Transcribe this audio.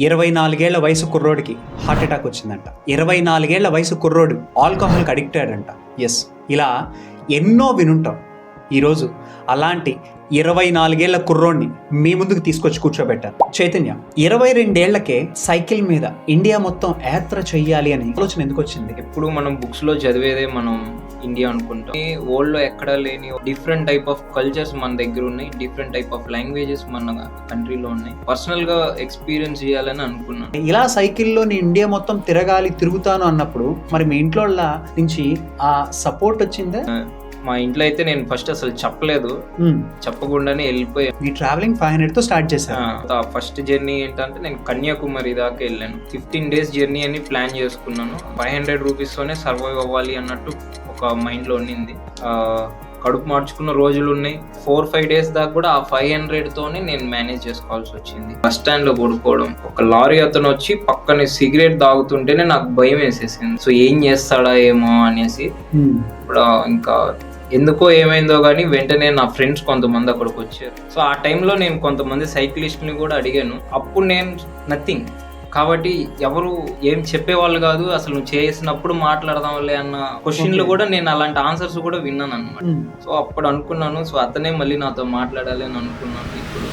24 ఏళ్ల వయసు కుర్రోడికి heart attack వచ్చిందంట. 24 ఏళ్ల వయసు కుర్రోడు ఆల్కహాల్కి అడిక్ట్ అయ్యాడంట. ఎస్, ఇలా ఎన్నో వినుంటాం. ఈరోజు అలాంటి 24 ఏళ్ల కుర్రోడ్ని మీ ముందుకు తీసుకొచ్చి కూర్చోబెట్టారు. చైతన్య 22 ఏళ్లకే సైకిల్ మీద ఇండియా మొత్తం యాత్ర చెయ్యాలి అని ఆలోచన ఎందుకు వచ్చింది? ఎప్పుడు మనం బుక్స్ లో చదివేదే మనం ఇండియా అనుకుంటాం. వరల్డ్ లో ఎక్కడా లేని డిఫరెంట్ టైప్ ఆఫ్ కల్చర్స్ మన దగ్గర ఉన్నాయి, డిఫరెంట్ టైప్ ఆఫ్ లాంగ్వేజెస్ మన కంట్రీలో ఉన్నాయి. పర్సనల్ గా ఎక్స్పీరియన్స్ చేయాలని అనుకున్నాను. ఇలా సైకిల్లో నేను ఇండియా మొత్తం తిరుగుతాను అన్నప్పుడు మరి మీ ఇంట్లో నుంచి ఆ సపోర్ట్ వచ్చిందా? మా ఇంట్లో అయితే నేను ఫస్ట్ అసలు చెప్పలేదు, చెప్పకుండానే వెళ్ళిపోయాను. ఈ ట్రావెలింగ్ 500 తో స్టార్ట్ చేశాను. ఫస్ట్ జర్నీ ఏంటంటే నేను కన్యాకుమారి దాకా వెళ్ళాను. 15 days జర్నీ అని ప్లాన్ చేసుకున్నాను. 500 రూపీస్ తోనే సర్వైవ్ అవ్వాలి అన్నట్టు ఒక మైండ్ లో ఉండింది. కడుపు మార్చుకున్న రోజులు ఉన్నాయి. 4-5 days దాకా కూడా ఆ 500 తోనే నేను మేనేజ్ చేసుకోవాల్సి వచ్చింది. బస్ స్టాండ్ లో పడుకోవడం, ఒక లారీ అతను వచ్చి పక్కనే సిగరెట్ తాగుతుంటేనే నాకు భయం వేసేసింది. సో ఏం చేస్తాడా ఏమో అనేసి ఇప్పుడు ఇంకా ఎందుకో ఏమైందో కానీ వెంటనే నా ఫ్రెండ్స్ కొంతమంది అక్కడికి వచ్చారు. సో ఆ టైంలో నేను కొంతమంది సైక్లిస్ట్ని కూడా అడిగాను. అప్పుడు నేను నథింగ్ కాబట్టి ఎవరు ఏం చెప్పేవాళ్ళు కాదు. అసలు నువ్వు చేసినప్పుడు మాట్లాడదాంలే అన్న క్వశ్చన్లు కూడా నేను అలాంటి ఆన్సర్స్ కూడా విన్నాను అనమాట. సో అప్పుడు అనుకున్నాను, సో అతనే మళ్ళీ నాతో మాట్లాడాలి అని అనుకున్నాను. ఇప్పుడు